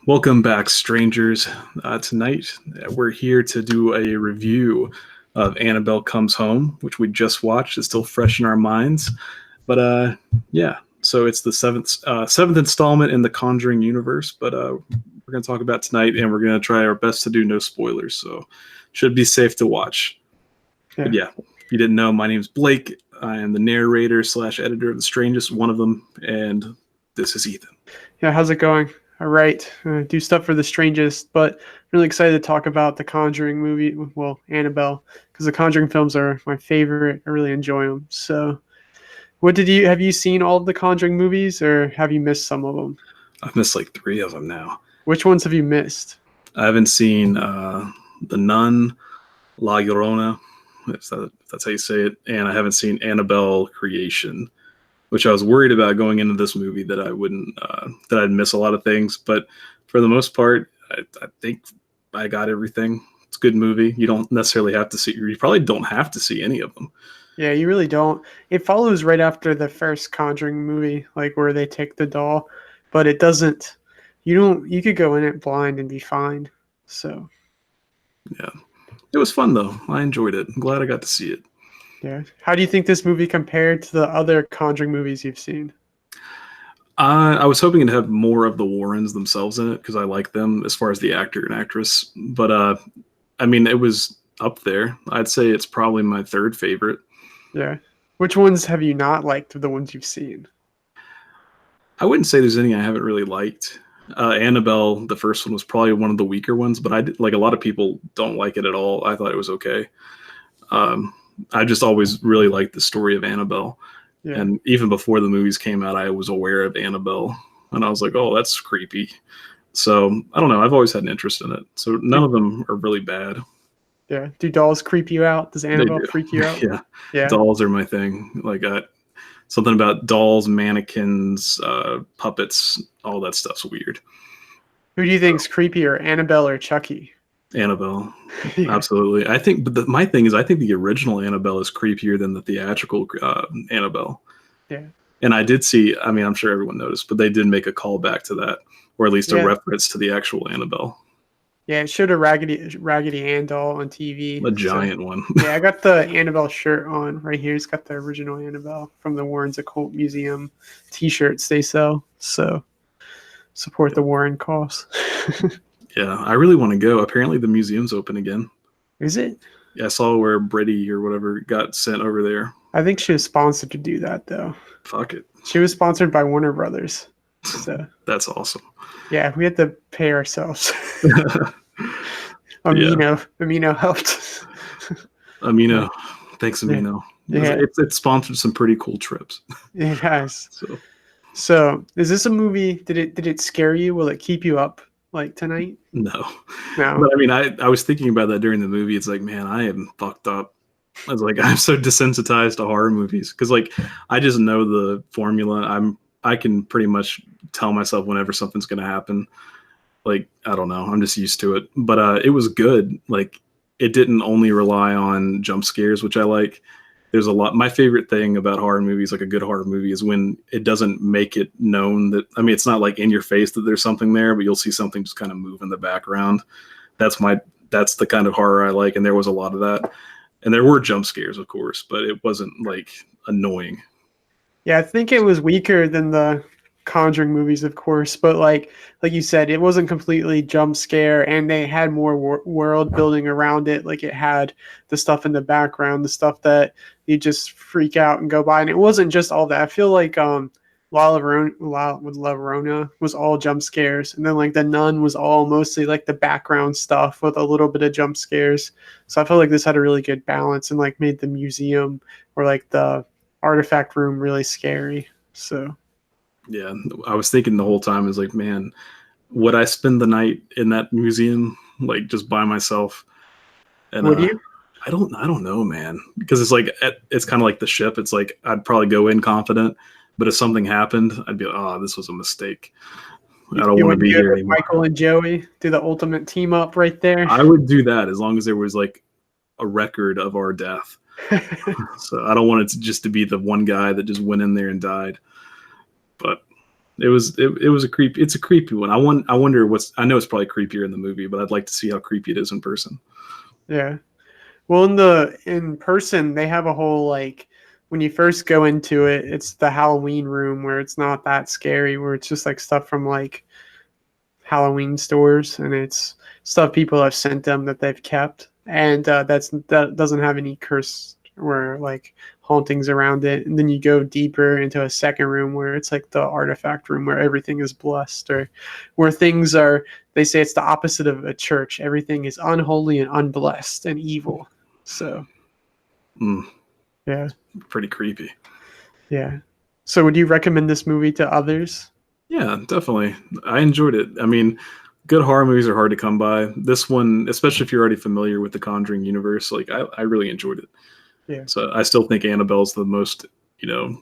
Welcome back, strangers. Tonight, we're here to do a review of Annabelle Comes Home, which we just watched. It's still fresh in our minds. But yeah, so it's the seventh installment in the Conjuring universe. But we're going to talk about tonight, and we're going to try our best to do no spoilers. So should be safe to watch. Yeah. But yeah, if you didn't know, my name's Blake. I am the narrator / editor of The Strangest, one of them. And this is Ethan. Yeah, how's it going? All right, do stuff for The Strangest, but really excited to talk about the Conjuring movie, well, Annabelle, because the Conjuring films are my favorite. I really enjoy them. So, have you seen all of the Conjuring movies, or have you missed some of them? I've missed like 3 of them now. Which ones have you missed? I haven't seen The Nun, La Llorona, if that's how you say it, and I haven't seen Annabelle Creation, which I was worried about going into this movie that I wouldn't, that I'd miss a lot of things. But for the most part, I think I got everything. It's a good movie. You don't necessarily have to see, you probably don't have to see any of them. Yeah, you really don't. It follows right after the first Conjuring movie, like where they take the doll, but it doesn't, you could go in it blind and be fine. So, Yeah. It was fun though. I enjoyed it. I'm glad I got to see it. yeah. How do you think this movie compared to the other Conjuring movies you've seen? I was hoping to have more of the Warrens themselves in it because I like them as far as the actor and actress. But I mean, it was up there. I'd say it's probably my third favorite. Yeah. Which ones have you not liked of the ones you've seen? I wouldn't say there's any I haven't really liked. Annabelle, the first one, was probably one of the weaker ones, but like a lot of people don't like it at all. I thought it was okay. I just always really liked the story of Annabelle. Yeah. And even before the movies came out, I was aware of Annabelle. And I was like, oh, that's creepy. So I don't know. I've always had an interest in it. So none of them are really bad. Yeah. Do dolls creep you out? Does Annabelle freak you out? Yeah. Yeah. Dolls are my thing. Like something about dolls, mannequins, puppets, all that stuff's weird. Who do you think's creepier, Annabelle or Chucky? Annabelle. Yeah. Absolutely. I think, but my thing is, I think the original Annabelle is creepier than the theatrical Annabelle. Yeah. And I did see, I mean, I'm sure everyone noticed, but they did make a callback to that, or at least a reference to the actual Annabelle. Yeah, it showed a Raggedy Ann doll on TV. A giant one. Yeah, I got the Annabelle shirt on right here. It's got the original Annabelle from the Warren's Occult Museum t-shirts they sell. So support the Warren cause. Yeah, I really want to go. Apparently the museum's open again. Is it? Yeah, I saw where Brady or whatever got sent over there. I think she was sponsored to do that, though. Fuck it. She was sponsored by Warner Brothers. So that's awesome. Yeah, we had to pay ourselves. Amino helped. Amino. Thanks, Amino. Yeah. It sponsored some pretty cool trips. It has. So is this a movie? Did it scare you? Will it keep you up like tonight? No. But I mean, I was thinking about that during the movie. It's like, man, I am fucked up. I was like, I'm so desensitized to horror movies because, like, I just know the formula. I can pretty much tell myself whenever something's going to happen. Like, I don't know. I'm just used to it. But it was good. Like, it didn't only rely on jump scares, which I like. There's a lot. My favorite thing about horror movies, like a good horror movie, is when it doesn't make it known that, I mean, it's not like in your face that there's something there, but you'll see something just kind of move in the background. That's the kind of horror I like. And there was a lot of that. And there were jump scares, of course, but it wasn't like annoying. Yeah, I think it was weaker than the Conjuring movies, of course, but like you said, it wasn't completely jump scare, and they had more world building around it. Like, it had the stuff in the background, the stuff that you just freak out and go by, and it wasn't just all that. I feel like La Llorona was all jump scares, and then like The Nun was all mostly like the background stuff with a little bit of jump scares. So I felt like this had a really good balance and like made the museum or like the artifact room really scary. So yeah, I was thinking the whole time, is like, man, would I spend the night in that museum, like, just by myself? And would you? I don't know, man, because it's like, it's kind of like the ship. It's like, I'd probably go in confident, but if something happened, I'd be like, oh, this was a mistake. I don't want to be here anymore. Michael and Joey do the ultimate team up right there. I would do that as long as there was like a record of our death. So I don't want it to be the one guy that just went in there and died. But it was a creepy. It's a creepy one. I wonder what's. I know it's probably creepier in the movie, but I'd like to see how creepy it is in person. Yeah. Well, in person, they have a whole like when you first go into it, it's the Halloween room where it's not that scary, where it's just like stuff from like Halloween stores, and it's stuff people have sent them that they've kept, and that doesn't have any curse or like hauntings around it. And then you go deeper into a second room where it's like the artifact room where everything is blessed, or where things are. They say it's the opposite of a church. Everything is unholy and unblessed and evil. So Mm, yeah, pretty creepy. yeah. So would you recommend this movie to others? Yeah, definitely. I enjoyed it. I mean, good horror movies are hard to come by. This one, especially if you're already familiar with the Conjuring universe, like I really enjoyed it. Yeah. So I still think Annabelle's the most, you know,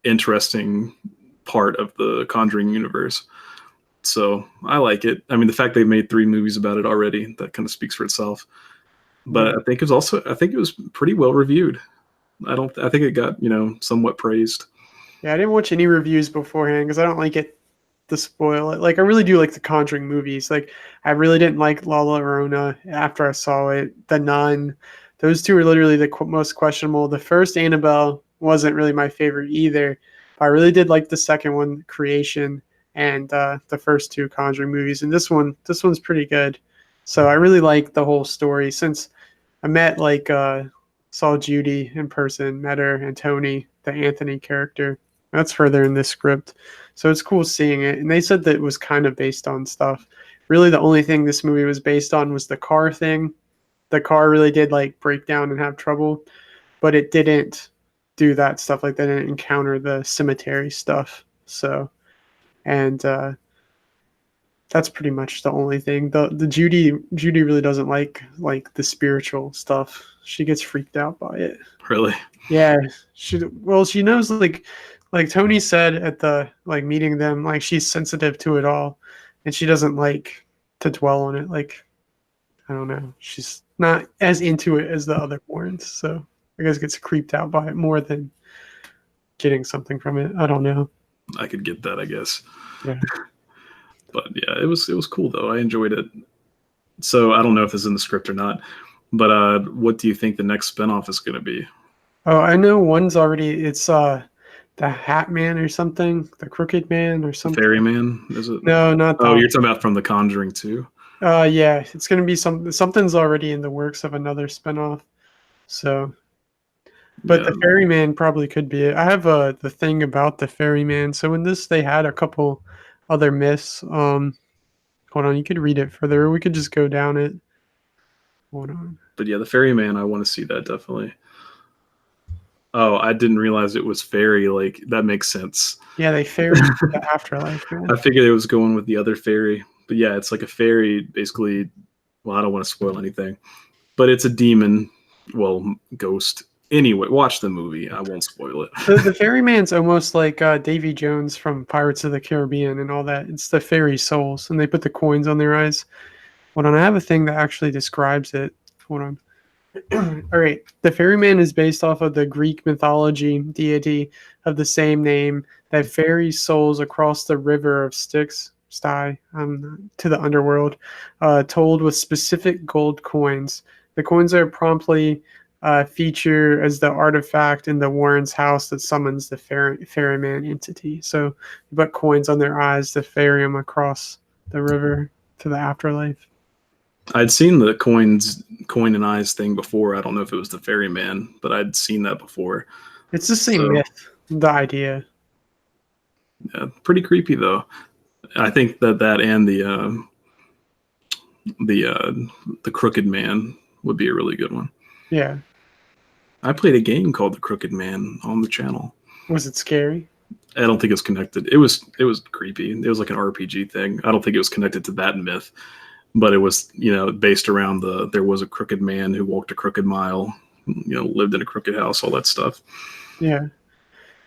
interesting part of the Conjuring universe. So I like it. I mean, the fact they made 3 movies about it already, that kind of speaks for itself. But Yeah. I think it was pretty well reviewed. I think it got, somewhat praised. Yeah, I didn't watch any reviews beforehand because I don't like it to spoil it. Like, I really do like the Conjuring movies. Like, I really didn't like La Llorona after I saw it. The Nun, those two are literally the most questionable. The first Annabelle wasn't really my favorite either. But I really did like the second one, Creation, and the first two Conjuring movies. And this one's pretty good. So I really like the whole story since I met saw Judy in person, met her, and Tony, the Anthony character. That's further in this script. So it's cool seeing it. And they said that it was kind of based on stuff. Really, the only thing this movie was based on was the car thing. The car really did like break down and have trouble, but it didn't do that stuff. Like they didn't encounter the cemetery stuff. So, and that's pretty much the only thing. The Judy really doesn't like the spiritual stuff. She gets freaked out by it. Really? Yeah, she knows like Tony said at the like meeting them, like she's sensitive to it all, and she doesn't like to dwell on it. Like I don't know, she's not as into it as the other ones, so I guess gets creeped out by it more than getting something from it. I don't know. I could get that, I guess. Yeah. But yeah, it was cool though. I enjoyed it. So I don't know if it's in the script or not, but what do you think the next spinoff is going to be? Oh, I know one's already. It's the Hat Man or something, the Crooked Man or something. Ferryman, is it? No, not that. Oh, you're talking about from The Conjuring too? Yeah, it's gonna be something's already in the works of another spinoff. So, but Yeah, the Ferryman probably could be it. I have the thing about the Ferryman. So in this, they had a couple other myths. Hold on, you could read it further. Or we could just go down it. Hold on. but yeah, the Ferryman, I want to see that definitely. Oh, I didn't realize it was fairy. Like that makes sense. Yeah, they ferry to the afterlife, man. I figured it was going with the other fairy, but yeah, it's like a fairy, basically. Well, I don't want to spoil anything, but it's a demon, well, ghost. Anyway, watch the movie. I won't spoil it. The ferryman's almost like Davy Jones from Pirates of the Caribbean and all that. It's the fairy souls, and they put the coins on their eyes. Hold on, I have a thing that actually describes it. Hold on. All right. The ferryman is based off of the Greek mythology deity of the same name that ferries souls across the river of Styx, to the underworld, told with specific gold coins. The coins are promptly feature as the artifact in the Warren's house that summons the ferryman entity. So you put coins on their eyes to ferry them across the river to the afterlife. I'd seen the coin and eyes thing before. I don't know if it was the ferryman, but I'd seen that before. It's the same myth, the idea. Yeah, pretty creepy though. I think that and the Crooked Man would be a really good one. Yeah. I played a game called The Crooked Man on the channel. Was it scary? I don't think it's connected. It was creepy. It was like an RPG thing. I don't think it was connected to that myth. But it was, based around there was a crooked man who walked a crooked mile, lived in a crooked house, all that stuff. Yeah.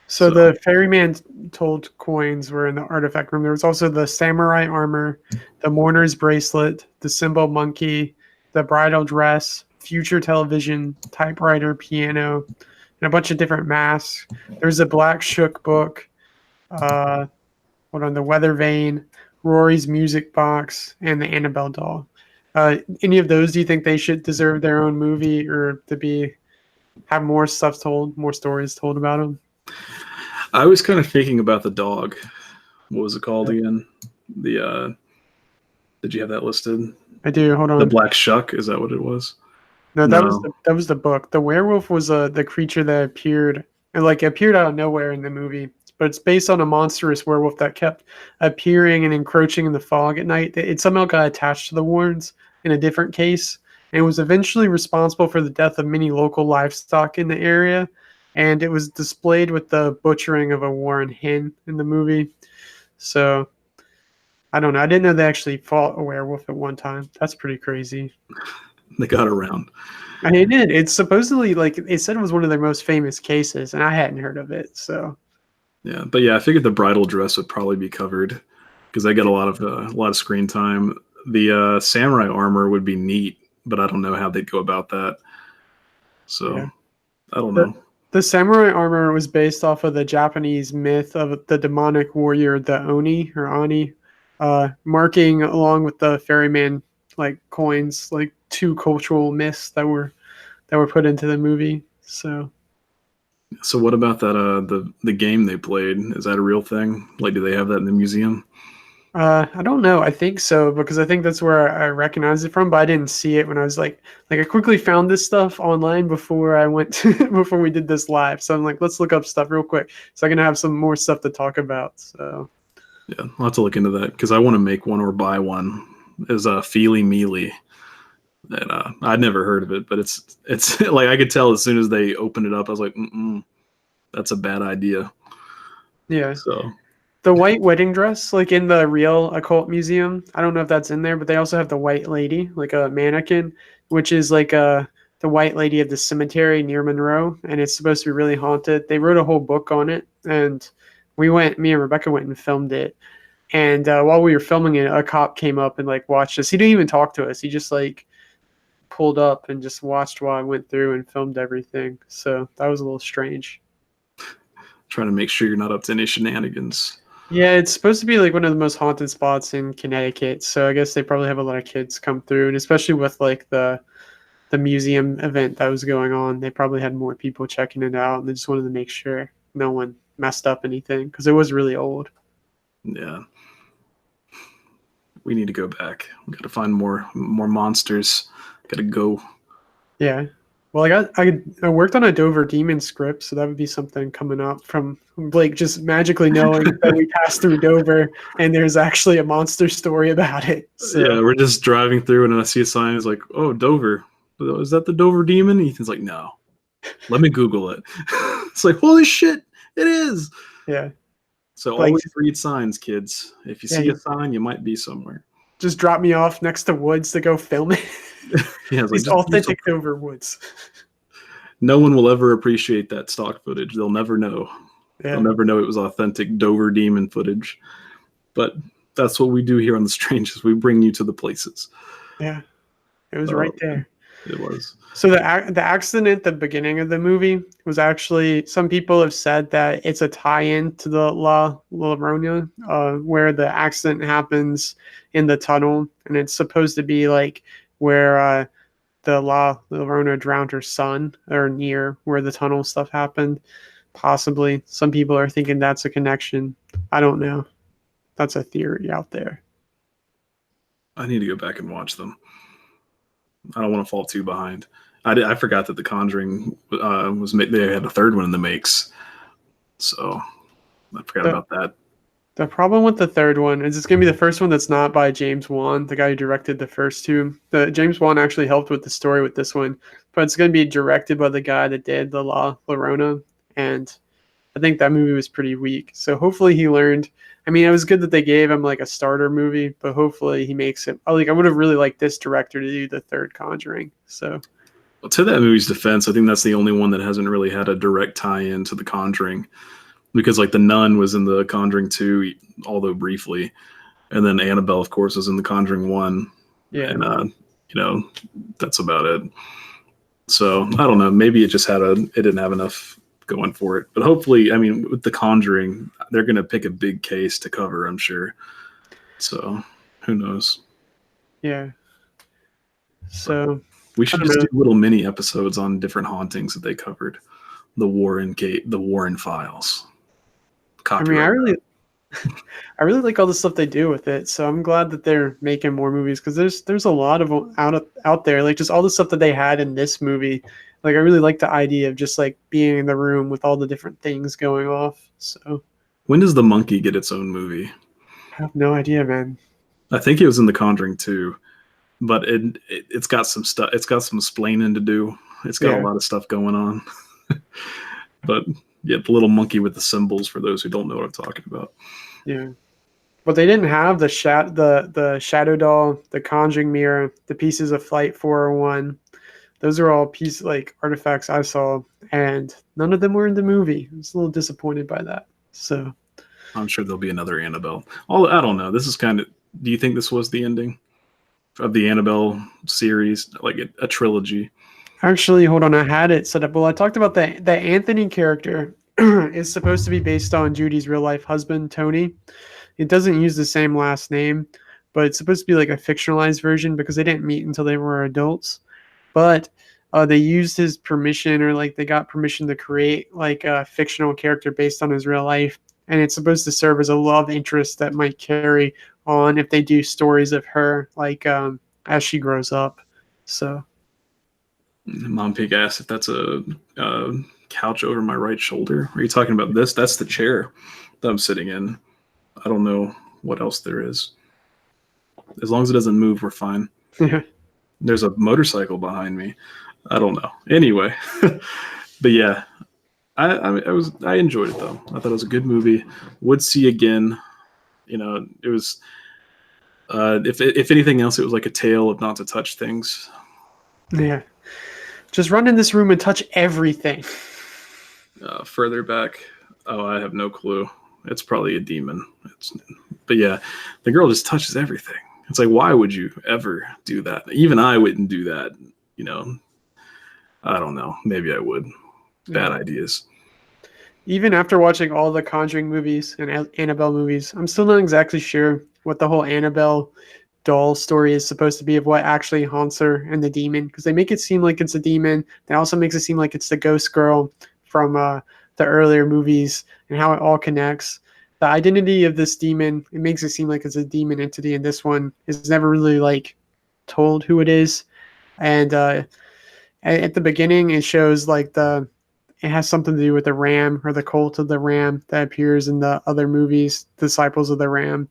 So the ferryman told coins were in the artifact room. There was also the samurai armor, the mourner's bracelet, the symbol monkey, the bridal dress, future television, typewriter, piano, and a bunch of different masks. There's a black shook book. hold on, the Weather Vane, Rory's Music Box, and the Annabelle doll. Any of those, do you think they should deserve their own movie or to be have more stuff told, more stories told about them? I was kind of thinking about the dog. What was it called again? The did you have that listed? I do. Hold The on. Black Shuck, is that what it was? No, No. that was the book. The werewolf was the creature that appeared and like appeared out of nowhere in the movie. But it's based on a monstrous werewolf that kept appearing and encroaching in the fog at night. It somehow got attached to the Warrens in a different case, and was eventually responsible for the death of many local livestock in the area. And it was displayed with the butchering of a Warren hen in the movie. So I don't know. I didn't know they actually fought a werewolf at one time. That's pretty crazy. They got around. I mean, it did. It's supposedly like it said it was one of their most famous cases, and I hadn't heard of it. So Yeah, but yeah, I figured the bridal dress would probably be covered because they get a lot of screen time. The samurai armor would be neat, but I don't know how they'd go about that. So yeah, I don't the know. the samurai armor was based off of the Japanese myth of the demonic warrior, the Oni or Ani, marking along with the ferryman like coins, like two cultural myths that were put into the movie. So So what about that? The game they played, is that a real thing? Like, do they have that in the museum? I don't know. I think so because I think that's where I recognized it from, but I didn't see it when I was like I quickly found this stuff online before I went before we did this live. So I'm like, let's look up stuff real quick so I can have some more stuff to talk about. So Yeah, I'll have to look into that because I want to make one or buy one. Is a Feely Mealy, and I'd never heard of it, but it's like I could tell as soon as they opened it up, I was like, that's a bad idea. yeah, So the white wedding dress, like in the real occult museum. I don't know if that's in there, but they also have the white lady, like a mannequin, which is like the white lady of the cemetery near Monroe, and it's supposed to be really haunted. They wrote a whole book on it, and me and Rebecca went and filmed it. And while we were filming it, a cop came up and like watched us. He didn't even talk to us. He just like pulled up and just watched while I went through and filmed everything. So that was a little strange. trying to make sure you're not up to any shenanigans. Yeah, it's supposed to be like one of the most haunted spots in Connecticut. So I guess they probably have a lot of kids come through, and especially with like the museum event that was going on, they probably had more people checking it out, and they just wanted to make sure no one messed up anything because it was really old. Yeah, we need to go back. We got to find more monsters. Got to go. Yeah. Well, I worked on a Dover Demon script, so that would be something coming up from Blake just magically knowing that we passed through Dover and there's actually a monster story about it. So Yeah, we're just driving through and I see a sign. It's like, oh, Dover. Is that the Dover Demon? And Ethan's like, no. Let me Google it. It's like, holy shit, it is. yeah, So like always read signs, kids. If you yeah, see a sign, you might be somewhere. just drop me off next to woods to go film it. Yeah, it's like, These authentic Dover woods. no one will ever appreciate that stock footage. They'll never know. Yeah, They'll never know it was authentic Dover Demon footage. But that's what we do here on The Strangest. We bring you to the places. yeah, it was right there. It was. So the accident at the beginning of the movie was actually, some people have said that it's a tie-in to the La Llorona, where the accident happens in the tunnel, and it's supposed to be like where the La Llorona drowned her son, or near where the tunnel stuff happened. Possibly, some people are thinking that's a connection. I don't know. That's a theory out there. I need to go back and watch them. I don't want to fall too behind. I forgot that The Conjuring they had a third one in the makes, so I forgot about that. The problem with the third one is it's going to be the first one that's not by James Wan, the guy who directed the first two. The James Wan actually helped with the story with this one, but it's going to be directed by the guy that did the La Llorona, and I think that movie was pretty weak. So hopefully he learned. I mean, it was good that they gave him like a starter movie, but hopefully he makes it. Like I would have really liked this director to do the third Conjuring. So. Well, to that movie's defense, I think that's the only one that hasn't really had a direct tie-in to The Conjuring, because like The Nun was in The Conjuring 2, although briefly, and then Annabelle, of course, is in The Conjuring 1. Yeah. And that's about it. So I don't know. Maybe it just it didn't have enough going for it. But hopefully, I mean, with The Conjuring, they're going to pick a big case to cover, I'm sure. So who knows? Yeah. So we I should don't just know. do little mini episodes on different hauntings that they covered. The Warren Files. I mean, Copyright. I really like all the stuff they do with it. So I'm glad that they're making more movies because there's a lot of them out there. Like just all the stuff that they had in this movie. Like I really like the idea of just like being in the room with all the different things going off. So When does The Monkey get its own movie? I have no idea, man. I think it was in The Conjuring too, but it's got some stuff. It's got some explaining to do. It's got a lot of stuff going on. But yeah, the little monkey with the symbols for those who don't know what I'm talking about. Yeah. But they didn't have the shadow doll, the conjuring mirror, the pieces of Flight 401. Those are all artifacts I saw, and none of them were in the movie. I was a little disappointed by that. So I'm sure there'll be another Annabelle. I don't know. This is kind of. Do you think this was the ending of the Annabelle series, like a trilogy? actually, hold on, I had it set up. Well, I talked about the Anthony character is supposed to be based on Judy's real life husband, Tony. It doesn't use the same last name, but it's supposed to be like a fictionalized version because they didn't meet until they were adults. But they used his permission, or like they got permission to create like a fictional character based on his real life, and it's supposed to serve as a love interest that might carry on if they do stories of her like as she grows up. So Mom Pig asked if that's a couch over my right shoulder. Are you talking about this? That's the chair that I'm sitting in. I don't know what else there is. As long as it doesn't move, we're fine. There's a motorcycle behind me. I don't know. Anyway, but yeah, I enjoyed it though. I thought it was a good movie. Would see again. You know, it was. If anything else, it was like a tale of not to touch things. yeah, just run in this room and touch everything. Further back, I have no clue. It's probably a demon. But yeah, the girl just touches everything. It's like, why would you ever do that? Even I wouldn't do that. You know, I don't know. Maybe I would. Bad ideas. Even after watching all the Conjuring movies and Annabelle movies, I'm still not exactly sure what the whole Annabelle doll story is supposed to be of what actually haunts her and the demon, because they make it seem like it's a demon. They also makes it seem like it's the ghost girl from the earlier movies and how it all connects. The identity of this demon, it makes it seem like it's a demon entity, and this one is never really like told who it is. And at the beginning, it shows like it has something to do with the ram or the cult of the ram that appears in the other movies, Disciples of the Ram.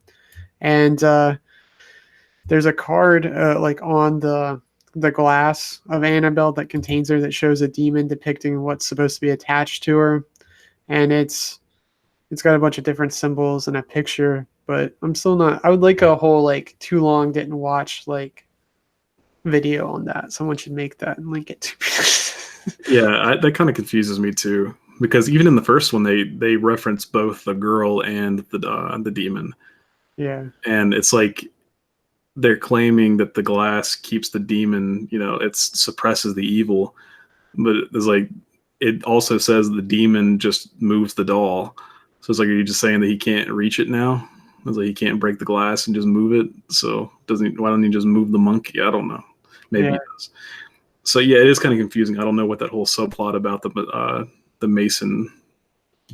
And there's a card like on the glass of Annabelle that contains her that shows a demon depicting what's supposed to be attached to her, and it's got a bunch of different symbols and a picture. But I'm still not. I would like a whole like too long didn't watch like video on that. Someone should make that and link it to me. Yeah, that kind of confuses me too, because even in the first one, they reference both the girl and the demon. Yeah, and it's like they're claiming that the glass keeps the demon. You know, it suppresses the evil, but it's like it also says the demon just moves the doll. So it's like, are you just saying that he can't reach it now? It's like he can't break the glass and just move it. So why don't he just move the monkey? I don't know. Maybe he does. So yeah, it is kind of confusing. I don't know what that whole subplot about the Mason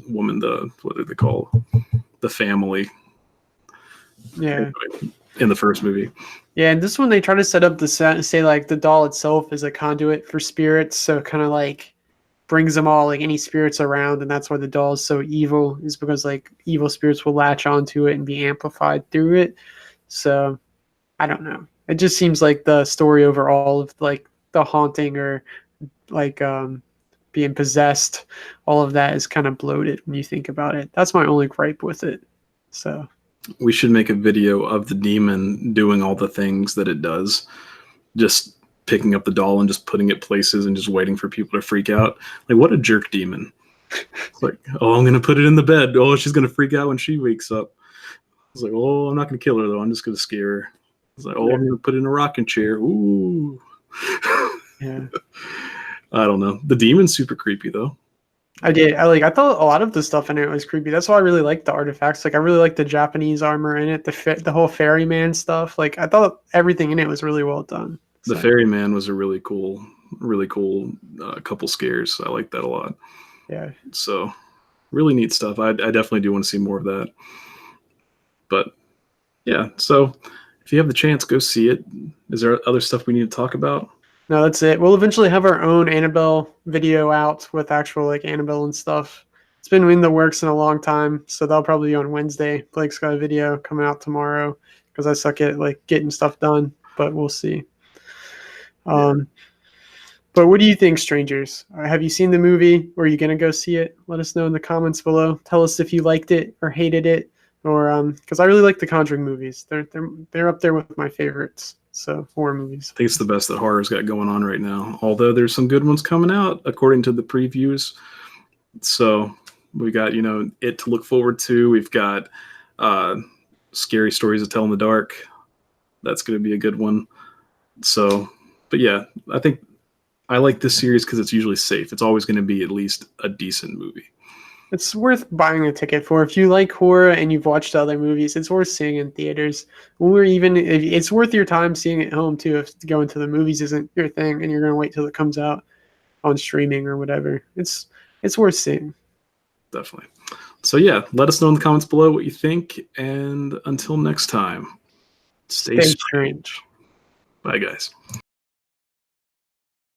woman, what are they called? The family. Yeah. Anyway, in the first movie. Yeah, and this one they try to set up say like the doll itself is a conduit for spirits, so it kind of like brings them all, like any spirits around, and that's why the doll is so evil, is because like evil spirits will latch onto it and be amplified through it. So I don't know. It just seems like the story overall of like the haunting or like being possessed, all of that is kind of bloated when you think about it. That's my only gripe with it. So we should make a video of the demon doing all the things that it does, just picking up the doll and just putting it places and just waiting for people to freak out. Like, what a jerk demon. It's like, oh, I'm gonna put it in the bed. Oh, she's gonna freak out when she wakes up. It's like, oh, I'm not gonna kill her though, I'm just gonna scare her. It's like, oh, I'm gonna put it in a rocking chair. Ooh. yeah. I don't know. The demon's super creepy though. I did. I thought a lot of the stuff in it was creepy. That's why I really liked the artifacts. Like I really liked the Japanese armor in it, the whole ferryman stuff. Like I thought everything in it was really well done. The So ferryman was a really cool couple scares. I like that a lot. yeah. So really neat stuff. I definitely do want to see more of that. But yeah, so if you have the chance, go see it. Is there other stuff we need to talk about? No, that's it. We'll eventually have our own Annabelle video out with actual like Annabelle and stuff. It's been in the works in a long time, so that'll probably be on Wednesday. Blake's got a video coming out tomorrow because I suck at like getting stuff done, but we'll see. Yeah. But what do you think, Strangers? Have you seen the movie? Or are you gonna go see it? Let us know in the comments below. Tell us if you liked it or hated it, or because I really like the Conjuring movies. They're up there with my favorites. So horror movies. I think it's the best that horror's got going on right now. Although there's some good ones coming out according to the previews. So we got, It to look forward to. We've got Scary Stories to Tell in the Dark. That's going to be a good one. So, but yeah, I think I like this series because it's usually safe. It's always going to be at least a decent movie. It's worth buying a ticket for. If you like horror and you've watched other movies, it's worth seeing in theaters. Or even if it's worth your time seeing it at home too. If going to the movies isn't your thing and you're going to wait till it comes out on streaming or whatever, it's worth seeing. Definitely. So yeah, let us know in the comments below what you think, and until next time, stay strange. Bye, guys.